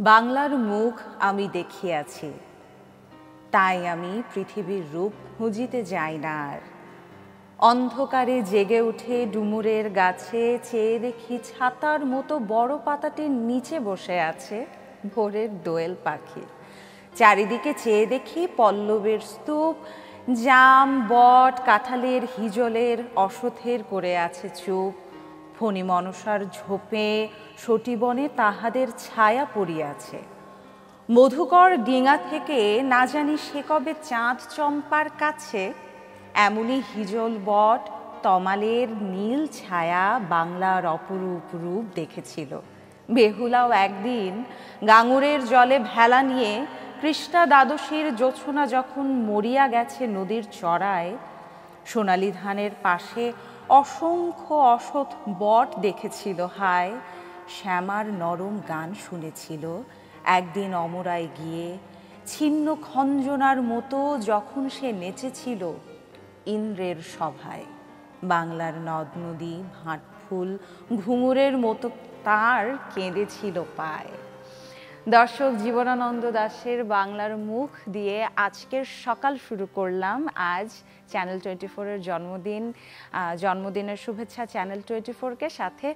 বাংলার মুখ আমি দেখিয়াছি, তাই আমি পৃথিবীর রূপ খুঁজিতে যাই না আর। অন্ধকারে জেগে উঠে ডুমুরের গাছে চেয়ে দেখি ছাতার মতো বড় পাতাটির নিচে বসে আছে ভোরের দোয়েল পাখি। চারিদিকে চেয়ে দেখি পল্লবের স্তূপ, জাম বট কাঁঠালের হিজলের অশথের করে আছে চুপ। ফণি মনসার ঝোপে সটিবনে তাহাদের ছায়া পড়িয়াছে। মধুকর ডিঙা থেকে না জানি সে কবে চাঁদ চম্পার কাছে এমনই হিজল বট তমালের নীল ছায়া বাংলার অপরূপ রূপ দেখেছিল। বেহুলাও একদিন গাঙুরের জলে ভেলা নিয়ে কৃষ্ণা দ্বাদশীর জোছনা যখন মরিয়া গেছে নদীর চড়ায়, সোনালি ধানের পাশে অসংখ্য অসৎ বট দেখেছিল হায়। শ্যামার নরম গান শুনেছিল একদিন অমরায় গিয়ে, ছিন্ন খঞ্জনার মতো যখন সে নেচেছিল ইন্দ্রের সভায়। বাংলার নদ নদী ভাট ফুল ঘুঙুরের মতো তার কেঁদেছিল পায়। দর্শক, জীবনানন্দ দাশের বাংলার মুখ দিয়ে আজকের সকাল শুরু করলাম। আজ চ্যানেল 24-এর জন্মদিনের শুভেচ্ছা চ্যানেল 24-কে, সাথে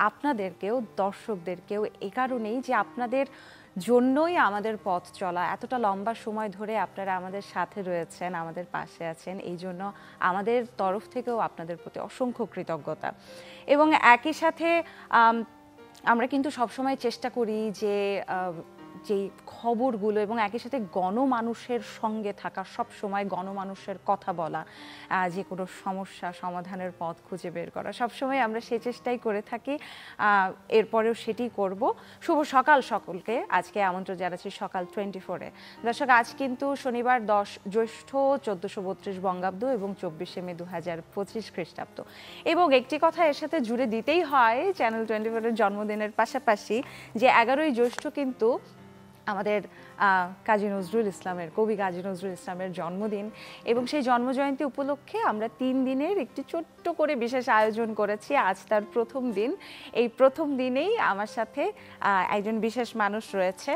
আপনাদেরকেও, দর্শকদেরকেও, এ কারণেই যে আপনাদের জন্যই আমাদের পথ চলা। এতটা লম্বা সময় ধরে আপনারা আমাদের সাথে রয়েছেন, আমাদের পাশে আছেন, এই জন্য আমাদের তরফ থেকেও আপনাদের প্রতি অসংখ্য কৃতজ্ঞতা। এবং একই সাথে আমরা কিন্তু সবসময় চেষ্টা করি যে যেই খবরগুলো এবং একই সাথে গণমানুষের সঙ্গে থাকা, সব সময় গণমানুষের কথা বলা, যে কোনো সমস্যা সমাধানের পথ খুঁজে বের করা, সবসময় আমরা সেই চেষ্টাই করে থাকি, এরপরেও সেটি করব। শুভ সকাল সকলকে। আজকে আমন্ত্রণ জানাচ্ছি সকাল 24-এ। দর্শক, আজ কিন্তু শনিবার 10 জ্যৈষ্ঠ 1432 বঙ্গাব্দ এবং 24শে মে 2025 খ্রিস্টাব্দ। এবং একটি কথা এর সাথে জুড়ে দিতেই হয় চ্যানেল 24-এর জন্মদিনের পাশাপাশি, যে 11ই জ্যৈষ্ঠ কিন্তু আমাদের কাজী নজরুল ইসলামের, কবি কাজী নজরুল ইসলামের জন্মদিন। এবং সেই জন্মজয়ন্তী উপলক্ষে আমরা 3 দিনের একটি ছোট্ট করে বিশেষ আয়োজন করেছি। আজ তার প্রথম দিন। এই প্রথম দিনেই আমার সাথে একজন বিশেষ মানুষ রয়েছে,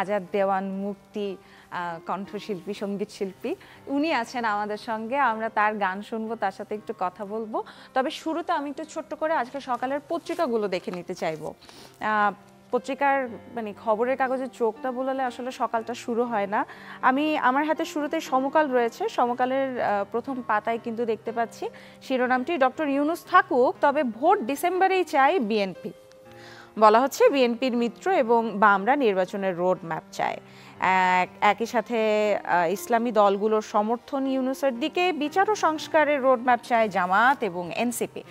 আজাদ দেওয়ান মুক্তি কণ্ঠশিল্পী, সঙ্গীত শিল্পী। উনি আছেন আমাদের সঙ্গে, আমরা তার গান শুনবো, তার সাথে একটু কথা বলবো। তবে শুরুতে আমি একটু ছোট্ট করে আজকে সকালের পত্রিকাগুলো দেখে নিতে চাইবো। পত্রিকার খবরের কাগজের চোখটা বোলালে আসলে সকালটা শুরু হয় না। আমার হাতে শুরুতে সমকাল রয়েছে। সমকালের প্রথম পাতায় কিন্তু দেখতে পাচ্ছি শিরোনামটি, ডক্টর ইউনূস থাকুক তবে ভোট ডিসেম্বরেই চাই বিএনপি। বলা হচ্ছে বিএনপির মিত্র এবং বামরা নির্বাচনের রোড ম্যাপ চায়। একই সাথে ইসলামী দলগুলোর সমর্থন ইউনূসের দিকে, বিচার ও সংস্কারের রোড ম্যাপ চায় জামাত এবং এনসিপি।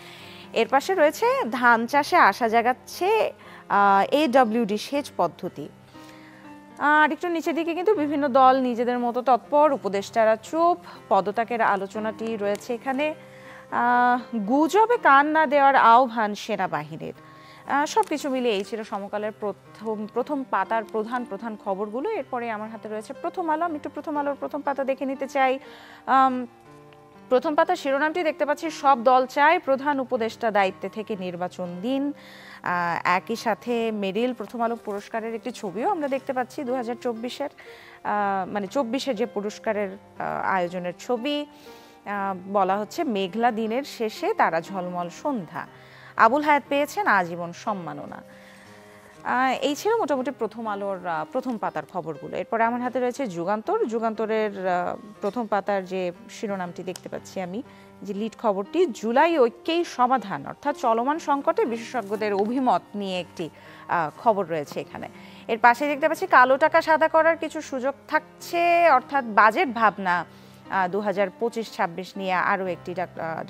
এর পাশে রয়েছে ধান চাষে আশা জাগাচ্ছে AWD সেচ পদ্ধতি। আর একটু নিচের দিকে কিন্তু বিভিন্ন দল নিজেদের মতো তৎপর, উপদেষ্টারা চুপ, পদত্যাগের আলোচনাটি রয়েছে এখানে। গুজবে কান না দেওয়ার আহ্বান সেনাবাহিনীর। সবকিছু মিলিয়ে এই ছিল সমকালের প্রথম পাতার প্রধান খবরগুলো। এরপরে আমার হাতে রয়েছে প্রথম আলো। আমি একটু প্রথম আলোর প্রথম পাতা দেখে নিতে চাই। প্রথম পাতার শিরোনামটি দেখতে পাচ্ছি, সব দল চায় প্রধান উপদেষ্টা দায়িত্বে থেকে নির্বাচন দিন। একই সাথে মেরিল প্রথম আলো পুরস্কারের একটি ছবিও আমরা দেখতে পাচ্ছি 2024-এর, 24-এর যে পুরস্কারের আয়োজনের ছবি। বলা হচ্ছে মেঘলা দিনের শেষে তারা ঝলমল সন্ধ্যা, আবুল হায়াত পেয়েছেন আজীবন সম্মাননা। এই ছিল মোটামুটি প্রথম আলোর প্রথম পাতার খবরগুলো। এরপরে আমার হাতে রয়েছে যুগান্তরের প্রথম পাতার যে শিরোনামটি দেখতে পাচ্ছি আমি, যে লিড খবরটি, জুলাই ঐক্যেই সমাধান, অর্থাৎ চলমান সংকটে বিশেষজ্ঞদের অভিমত নিয়ে একটি খবর রয়েছে এখানে। এর পাশে দেখতে পাচ্ছি কালো টাকা সাদা করার কিছু সুযোগ থাকছে, অর্থাৎ বাজেট ভাবনা 2025-26 নিয়ে আরও একটি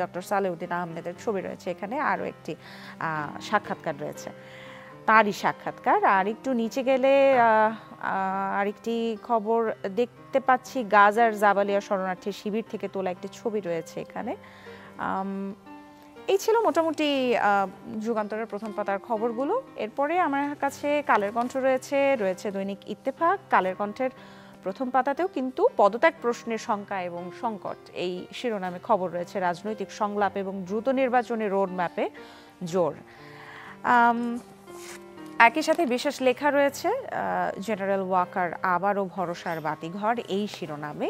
ডক্টর সালেউদ্দিন আহমেদের ছবি রয়েছে এখানে, আরও একটি সাক্ষাৎকার রয়েছে, তারই সাক্ষাৎকার। আর একটু নিচে গেলে আরেকটি খবর দেখতে পাচ্ছি, গাজার জাবালিয়া শরণার্থী শিবির থেকে তোলা একটি ছবি রয়েছে এখানে। এই ছিল মোটামুটি যুগান্তরের প্রথম পাতার খবরগুলো। এরপরে আমার কাছে কালের কণ্ঠ রয়েছে দৈনিক ইত্তেফাক। কালের কণ্ঠের প্রথম পাতাতেও কিন্তু পদত্যাগ প্রশ্নের শঙ্কা এবং সংকট, এই শিরোনামে খবর রয়েছে। রাজনৈতিক সংলাপ এবং দ্রুত নির্বাচনের রোড ম্যাপে জোর। একই সাথে বিশেষ লেখা রয়েছে জেনারেল ওয়াকার আবারও ভরসার বাতিঘর এই শিরোনামে।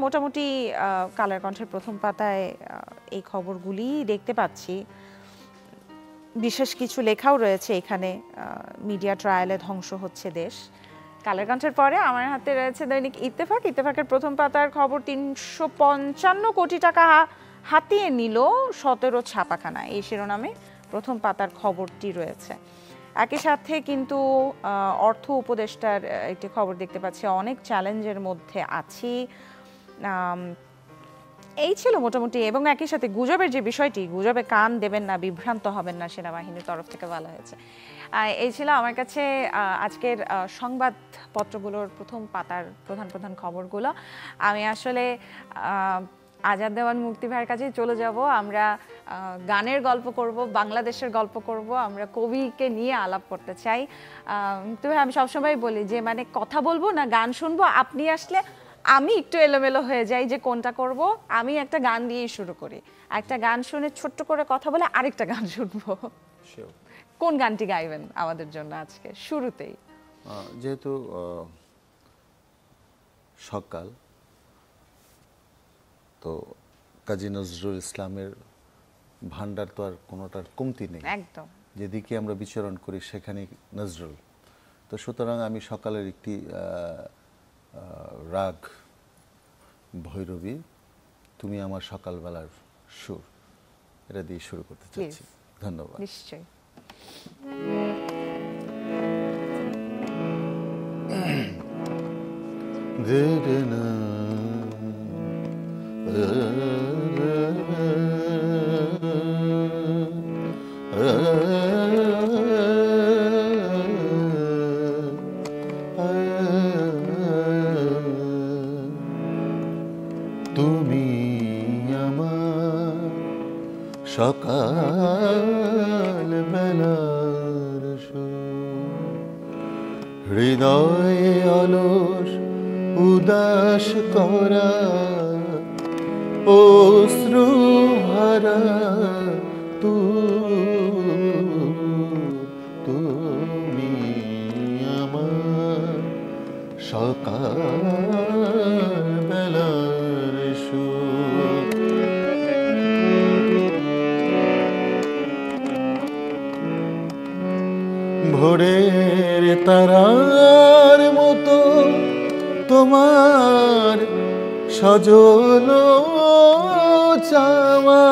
মোটামুটি কালের কণ্ঠের প্রথম পাতায় এই খবরগুলি দেখতে পাচ্ছি। বিশেষ কিছু লেখাও রয়েছে এখানে, মিডিয়া ট্রায়ালে ধ্বংস হচ্ছে দেশ। কালের কণ্ঠের পরে আমার হাতে রয়েছে দৈনিক ইত্তেফাক। ইত্তেফাকের প্রথম পাতার খবর ৩৫৫ কোটি টাকা হাতিয়ে নিল ১৭ ছাপাখানা, এই শিরোনামে প্রথম পাতার খবরটি রয়েছে। একই সাথে কিন্তু অর্থ উপদেষ্টার একটি খবর দেখতে পাচ্ছি, অনেক চ্যালেঞ্জের মধ্যে আছি। এই ছিল মোটামুটি। এবং একই সাথে গুজবের যে বিষয়টি, গুজবে কান দেবেন না, বিভ্রান্ত হবেন না, সেনাবাহিনীর তরফ থেকে বলা হয়েছে। এই ছিল আমার কাছে আজকের সংবাদপত্রগুলোর প্রথম পাতার প্রধান প্রধান খবরগুলো। আমি আসলে আজাদ দেওয়ান মুক্তি ভাইয়ের কাছেই চলে যাব। আমরা গানের গল্প করব, বাংলাদেশের গল্প করব, আমরা কবিকে নিয়ে আলাপ করতে চাই। মুক্তি ভাই, আমি সবসময় বলি যে মানে কথা বলবো না গান শুনবো, আপনি আসলে আমি একটু এলোমেলো হয়ে যাই যে কোনটা করব। আমি একটা গান দিয়েই শুরু করি, একটা গান শুনে ছোট্ট করে কথা বলে আরেকটা গান শুনবো। কোন গানটি গাইবেন আমাদের জন্য আজকে শুরুতেই? যেহেতু সকাল, তো কাজী নজরুল ইসলামের ভান্ডার তো আর কোনোটার কমতি নেই, একদম যেদিকে আমরা বিচরণ করি সেখানে নজরুল। তো সুতরাং আমি সকালের একটি রাগ ভৈরবী, তুমি আমার সকালবেলার সুর, এটা দিয়ে শুরু করতে চাচ্ছি। ধন্যবাদ। নিশ্চয়ই। তুমি আমার সকাল বেলার সুর, হৃদয়ে অলস উদাস করা অশ্রু ভরা তুমি আমার সকাল বেলার সুর। ভোরের তারার মতো তোমার সজল চাওয়া,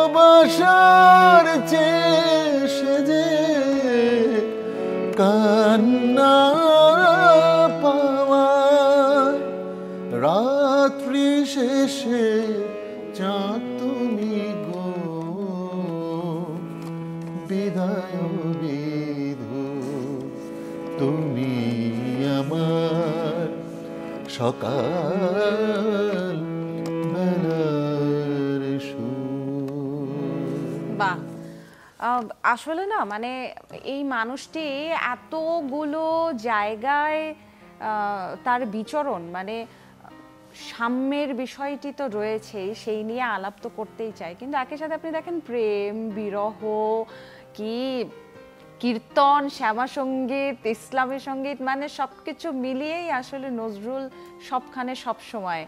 ভালোবাসার চেয়ে যে কান্না পাওয়া, রাত্রি শেষে চাঁদ তুমি গো, বিদায় বিধু তুমি আমার সকাল বেলার সুর। বাহ, আসলে না মানে এই মানুষটি এতগুলো জায়গায় তার বিচরণ, মানে সাম্যের বিষয়টি তো রয়েছেই, সেই নিয়ে আলাপ তো করতেই চাই, কিন্তু একই সাথে আপনি দেখেন প্রেম, বিরহ, কি কীর্তন, শ্যামা সঙ্গীত, ইসলামী সঙ্গীত, মানে সবকিছু মিলিয়েই আসলে নজরুল সবখানে সব সময়।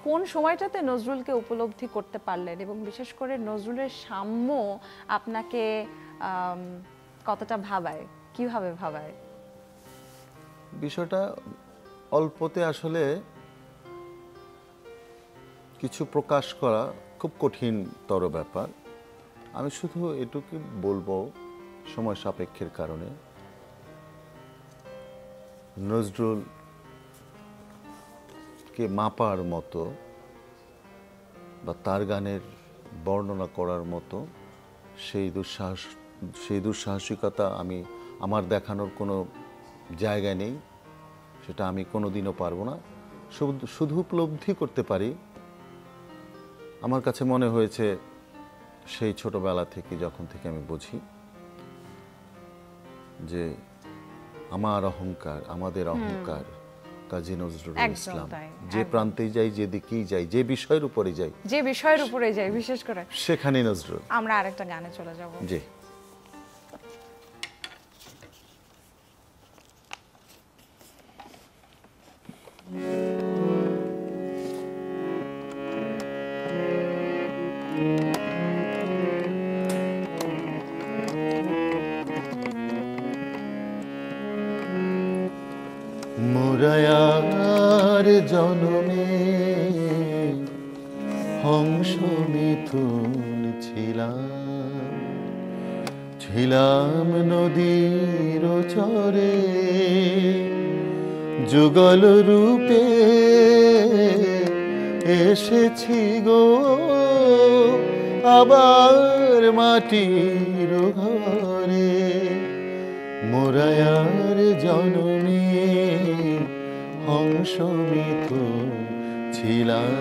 কোন সময়টাতে নজরুলকে উপলব্ধি করতে পারলেন, এবং বিশেষ করে নজরুলের সাম্য আপনাকে কতটা ভাবায়, কিভাবে ভাবায়? বিষয়টা অল্পতে আসলে কিছু প্রকাশ করা খুব কঠিনতর ব্যাপার। আমি শুধু এটুকু বলবো, সময় সাপেক্ষের কারণে নজরুলকে মাপার মতো বা তার গানের বর্ণনা করার মতো সেই দুঃসাহসিকতা আমার দেখানোর কোনো জায়গা নেই, সেটা আমি কোনোদিনও পারবো না। শুধু উপলব্ধি করতে পারি, আমার কাছে মনে হয়েছে সেই ছোটবেলা থেকে, যখন থেকে আমি বুঝি যে আমার অহংকার, আমাদের অহংকার কাজী নজরুল একদম ইসলাম। তাই, যে প্রান্তেই যাই, যেদিকেই যাই, যে বিষয়ের উপরে যাই, যে বিষয়ের উপরে যাই বিশেষ করে সেখানেই নজরুল। আমরা আরেকটা গানে চলে যাব। জি। মোরায়ার জনমে হংস মিথুন ছিলাম নদীর চরে, যুগল রূপে এসেছি গো আবার মাটির ঘরে। মোরায়ার জনমে হংস মিথুন ছিলাম।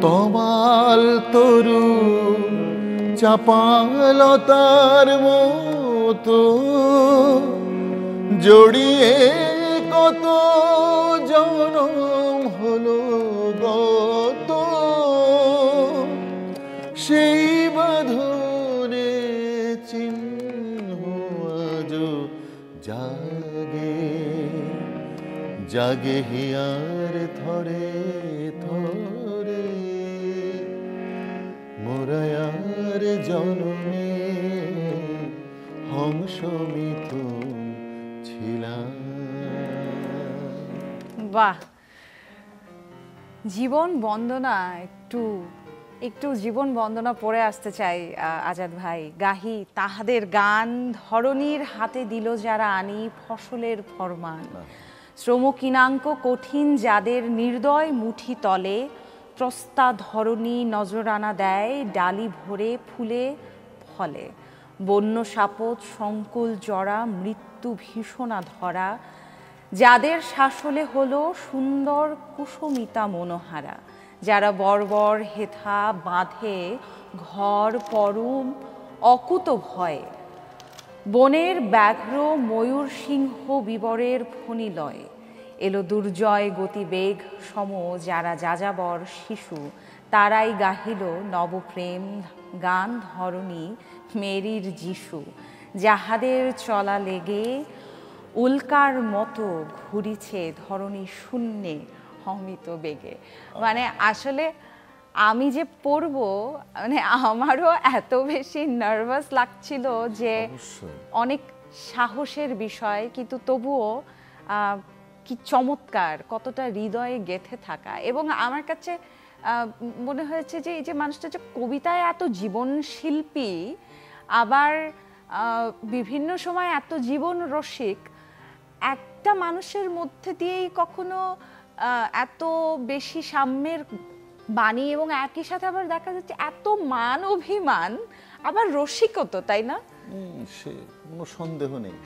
তমাল তরু চাপালতার মতো জড়িয়ে কত জনম হলো গত, সেই বাঁধনে চিহ্ন আজো জাগে জাগে হিয়ার থরে থরে। মোরায়ার জনমে হংস মিথুন ছিলাম। বাহ, জীবন বন্দনা একটু একটু জীবন বন্দনা পড়ে আসতে চাই আজাদ ভাই। গাহি তাহাদের গান, ধরণীর হাতে দিল যারা আনি ফসলের ফরমান। শ্রমকিনাঙ্ক কঠিন যাদের নির্দয় মুঠি তলে, ত্রস্তা ধরণী নজরানা দেয় ডালি ভরে ফুলে ফলে। বন্য সাপত সংকুল জরা, মৃত্যু ভীষণা ধরা, যাদের শাসলে হলো সুন্দর কুসুমিতা মনোহারা। যারা বর্বর হেথা বাঁধে ঘর পরম অকুত ভয়ে, বনের ব্যাঘ্র ময়ূর সিংহ বিবরের ফণিলয়। এলো দুর্জয় গতিবেগ সম যারা যাযাবর শিশু, তারাই গাহিল নবপ্রেম গান ধরণী মেরির যিশু। যাহাদের চলা লেগে উল্কার মতো ঘুরিছে ধরণী শূন্যে অমিত বেগে। মানে আসলে আমি যে পড়ব, মানে আমারও এত বেশি নার্ভাস লাগছিল যে অনেক সাহসের বিষয়, কিন্তু তবুও কি চমৎকার, কতটা হৃদয়ে গেঁথে থাকা। এবং আমার কাছে মনে হয়েছে যে এই যে মানুষটা যে কবিতায় এত জীবন শিল্পী, আবার বিভিন্ন সময় এত জীবন রসিক, একটা মানুষের মধ্যে দিয়েই কখনো এত বেশি সাম্যের বাণী, এবং একই সাথে আবার দেখা যাচ্ছে এত মান অভিমান, আবার রসিকতা, তাই না? সে কোনো সন্দেহ নেই।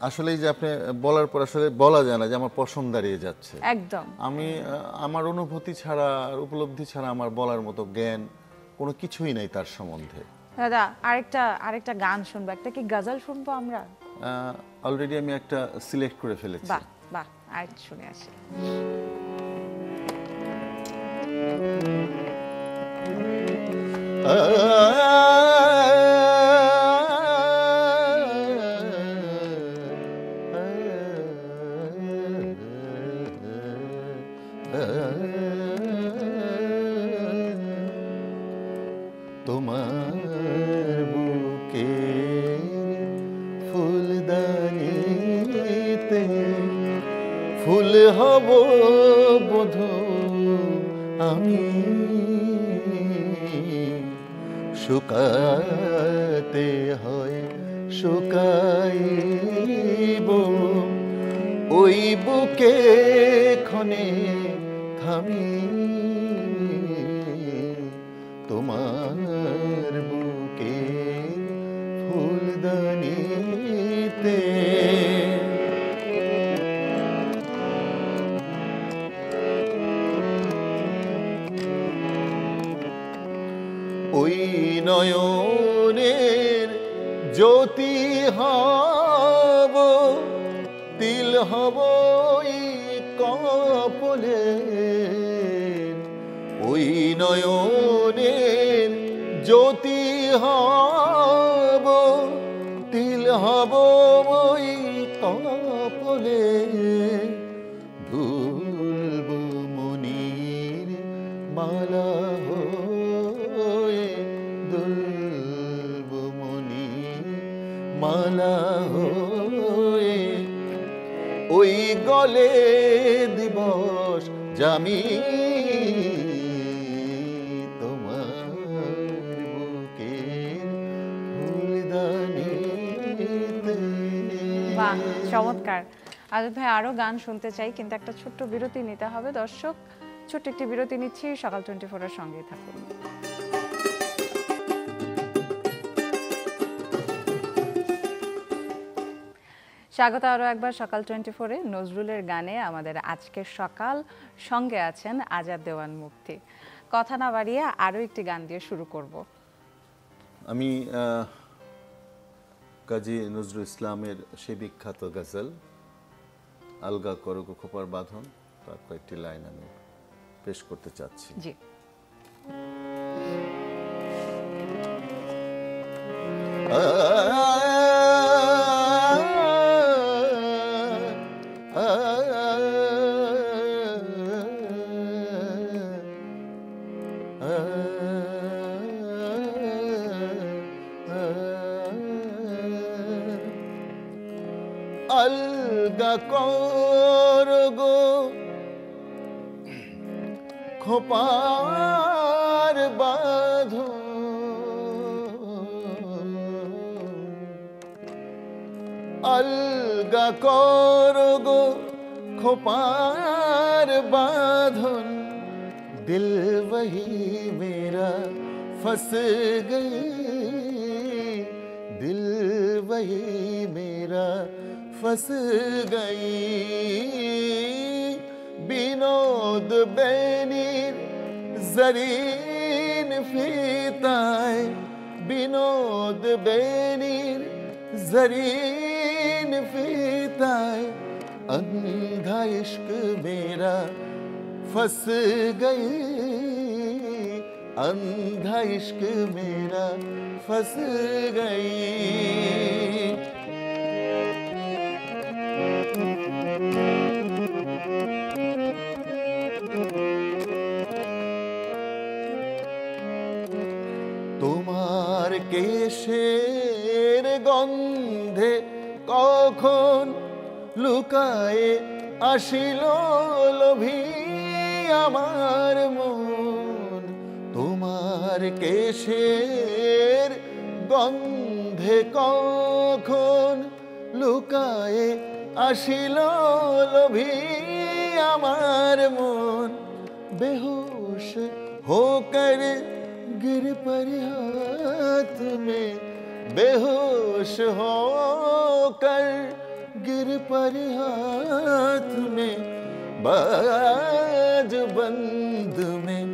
আসলে যে আপনি বলার পর আসলে বলা যায় না যে আমার পশম দাঁড়িয়ে যাচ্ছে। একদম। আমি আমার অনুভূতি ছাড়া, উপলব্ধি ছাড়া আমার বলার মতো জ্ঞান কোনো কিছুই নাই তার সম্বন্ধে। দাদা আরেকটা গান শুনবো, একটা কি গজল শুনবো আমরা? অলরেডি আমি একটা সিলেক্ট করে ফেলেছি। বাহ বাহ, আরেকটা শুনে আসি। তোমার বুকে ফুলদানিতে ফুল হব বধূ আমি, শুকাতে হয় শুকাইব ওই বুকে ক্ষণে থামি। তোমার বুকে ফুলদানিতে ওই নয়নের জ্যোতি হব, তিল হব ওই কপলে, ওই নয়নের জ্যোতি হব, তিল হব ওই কপলে, দুলব মনির মালা হয়ে, দুলব মনির মালা হয়ে, ওই গলে দিবস জামি তোমার বুকের ফুলদানিতে। বাহ, চমৎকার। আজাদ ভাই, আরো গান শুনতে চাই, কিন্তু একটা ছোট্ট বিরতি নিতে হবে। দর্শক, ছোট্ট একটি বিরতি নিচ্ছি, সকাল 24 এর সঙ্গেই থাকুন। স্বাগত আরও একবার সকাল 24-এ। নজরুলের গানে আমাদের আজকের সকাল, সঙ্গে আছেন আজাদ দেওয়ান মুফতি। কথা না বাড়িয়ে আরও একটি গান দিয়ে শুরু করব। আমি কাজী নজরুল ইসলামের সেই বিখ্যাত গজল আলগা করো গো খোপার বাঁধন, তার কয়েকটি লাইন আমি পেশ করতে চাচ্ছি। জি। আলগা করো গো খোপার বাঁধন, আলগা করো গো খোপার বাঁধন, दिल वही मेरा फंस गई, दिल वही मेरा फंस गई, বিনোদ বেনির জরিন ফিতায়, বিনোদ বেনির জরিন ফিতায়, अंधा इश्क मेरा फंस गई, अंधा इश्क मेरा फंस गई। তোমার কেশের গন্ধে কখন লুকায়ে আসিল লোভী আমার মন, তোমার কেশের গন্ধে কখন লুকায়ে আসিল লোভী আমার মন, বেहोश होकर गिर पड़े हाथ में, बेहोश होकर गिर पड़े हाथ में, बाज बंद में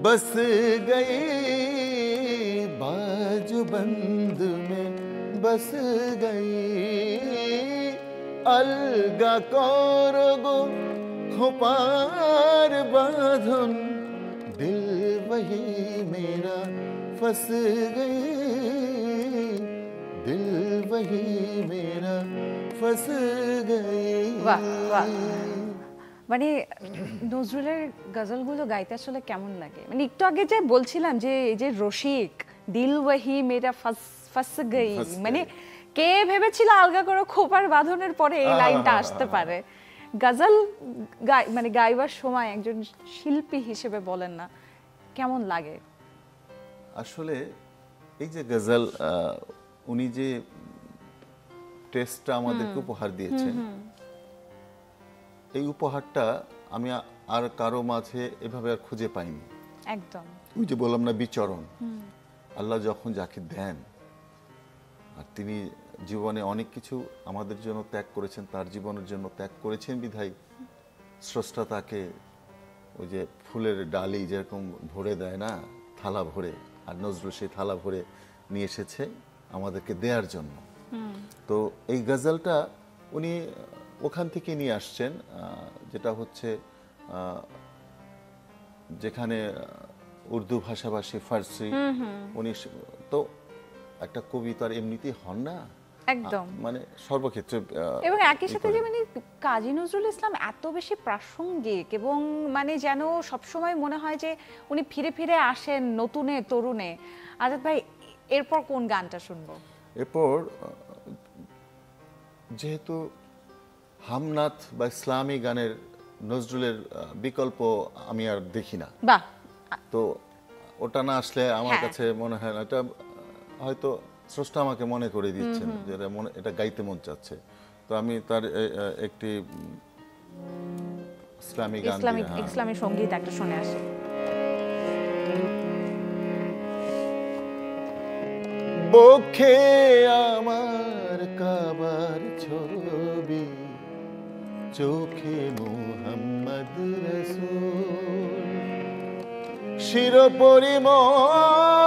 बस गई, बाज बंद में बस गई, अलगा करो गो খোপার বাঁধন, दिल वही मेरा फंस गई, दिल वही मेरा फंस गई। বাহ বাহ, মানে নজরুলের গজলগুলো গাইতে আসলে কেমন লাগে? মানে একটু আগে যে বলছিলাম যে এই যে রসিক, দিল ওয়াহি মেরা ফাঁস গই, মানে কে ভেবেছিল আলগা করো খোপার বাঁধনের পরে এই লাইনটা আসতে পারে? গজল মানে গাইবার সময় একজন শিল্পী হিসেবে বলেন না, কেমন লাগে? আসলে এই যে গজল, উনি যে টেস্টটা আমাদেরকে উপহার দিয়েছেন, এই উপহারটা আমি আর কারো মাঝে এভাবে আর খুঁজে পাইনি। একদম ওই যে বললাম না, বিচরণ, আল্লাহ যখন যাকে দেন, আর তিনি জীবনে অনেক কিছু আমাদের জন্য ত্যাগ করেছেন, তার জীবনের জন্য ত্যাগ করেছেন বিধায় স্রষ্টা তাকে ওই যে ফুলের ডালি যেরকম ভরে দেয় না, থালা ভরে, আর নজরুল সেই থালা ভরে নিয়ে এসেছে আমাদেরকে দেওয়ার জন্য। তো এই গজলটা উনি ওখান থেকে নিয়ে আসছেন, যেটা হচ্ছে যেখানে উর্দু ভাষাভাষী, ফার্সি, উনি তো একটা কবিতার এমনিতেই হন না একদম, মানে সর্বক্ষেত্রে। এবং একই সাথে যে মানে কাজী নজরুল ইসলাম এত বেশি প্রাসঙ্গিক এবং মানে যেন সবসময় মনে হয় যে উনি ফিরে ফিরে আসেন নতুনে তরুণে। আজাদ ভাই, এরপর কোন গানটা শুনবো? এরপর যেহেতু হামনাথ বা ইসলামী গানের নজরুলের বিকল্প আমি আর দেখি না, বাহ, তো ওটা না আসলে আমার কাছে মনে হয় না, এটা হয়তো স্রষ্টা আমাকে মনে করে দিচ্ছেন যে এটা গাইতে মন চাচ্ছে। তো আমি তার একটি ইসলামী গান, ইসলামী সঙ্গীত একটা শুনে আসি। বক্ষে আমার কাবার ছবি, চোখে মুহাম্মদ রাসূল, শিরোপরি মোর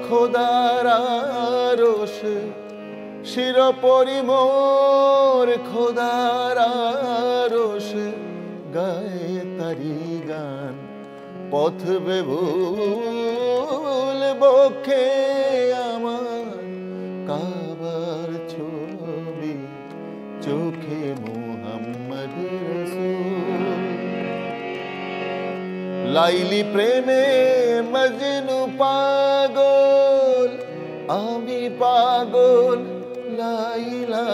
খোদার আরশ, শিরোপরি মোর খোদার আরশ, গায়ে তারি গান পথ বেভুল, বক্ষে আমার কাবার ছবি, চোখে মুহাম্মদ রাসূল, লাইলি প্রেমে মজনু পাগল, আমি পাগল লাইলা,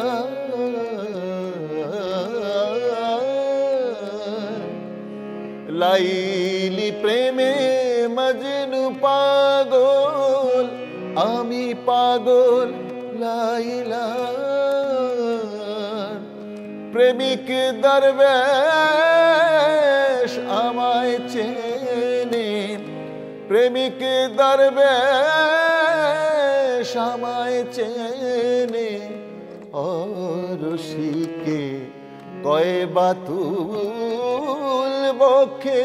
লাইলি প্রেমে মজনু পাগল, আমি পাগল লাইলা, প্রেমিক দরবেশ আমায় চেনে, প্রেমিক দরবেশ আমায় চেনে, অরশিকে কয় বাতুল, বক্ষে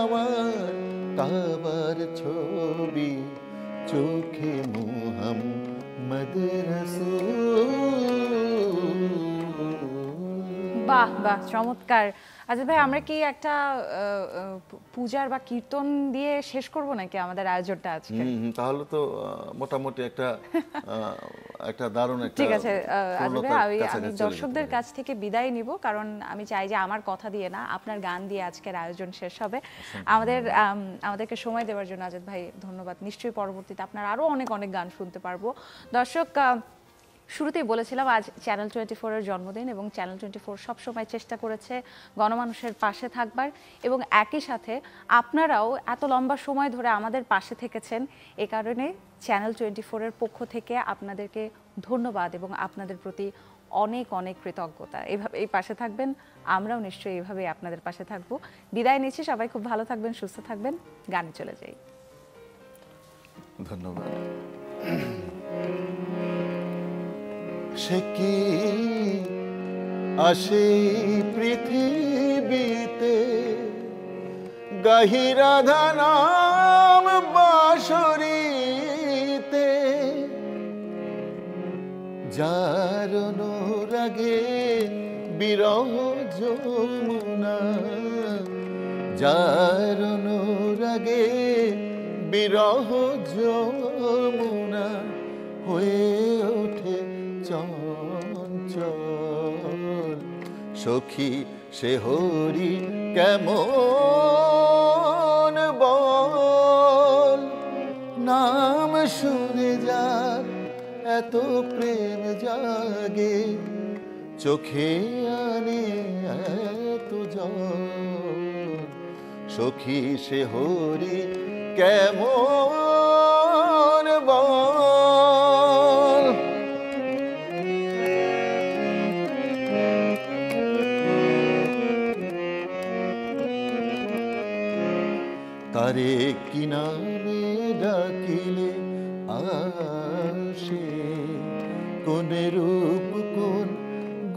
আমার কাবার ছবি, চোখে মুহাম্মদ রাসূল। বাহ বাহ, চমৎকার। আচ্ছা ভাই, আমরা কি একটা পূজার বা কীর্তন দিয়ে শেষ করব নাকি আমাদের আয়োজনটা আজকে? তাহলে তো মোটামুটি একটা দারুণ একটা, ঠিক আছে আজব ভাই, আমি দর্শকদের কাছ থেকে বিদায় নিব, কারণ আমি চাই যে আমার কথা দিয়ে না, আপনার গান দিয়ে আজকের আয়োজন শেষ হবে। আমাদেরকে সময় দেওয়ার জন্য আজাদ ভাই ধন্যবাদ। নিশ্চয়ই পরবর্তীতে আপনার আরো অনেক অনেক গান শুনতে পারবো। দর্শক, শুরুতেই বলেছিলাম আজ চ্যানেল 24-এর জন্মদিন, এবং চ্যানেল 24 সবসময় চেষ্টা করেছে গণমানুষের পাশে থাকবার, এবং একই সাথে আপনারাও এত লম্বা সময় ধরে আমাদের পাশে থেকেছেন। এ কারণে চ্যানেল 24-এর পক্ষ থেকে আপনাদেরকে ধন্যবাদ এবং আপনাদের প্রতি অনেক অনেক কৃতজ্ঞতা। এভাবে এই পাশে থাকবেন, আমরাও নিশ্চয়ই এইভাবেই আপনাদের পাশে থাকবো। বিদায় নিচ্ছি, সবাই খুব ভালো থাকবেন, সুস্থ থাকবেন। গানে চলে যাই। ধন্যবাদ। সে কি আসে পৃথিবীতে, গাহি রাধা নাম বাঁশরীতে, যার অনুরাগে বিরহ যমুনা, যার অনুরাগে বিরহ যমুনা হয়ে ওঠে চঞ্চল, সখী সে হরি কেমন বল, নাম শুনে যার এত প্রেম জাগে, চোখে আনে এত জল, সখী সে হরি কেমন বল। তারে কি নামে ডাকিলে আসে, কোন রূপ কোন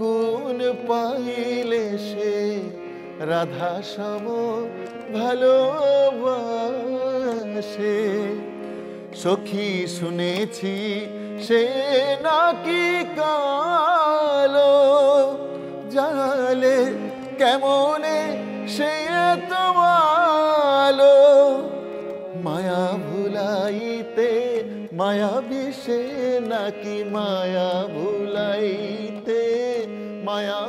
গুণ পাইলে সে রাধা সম ভালোবাসে। ভাসে। সখী শুনেছি সে নাকি কালো, জালে কেমনে সে এত আলো। মায়া ভুলাইতে মায়া বিষে নাকি, মায়া ভুলাইতে মায়া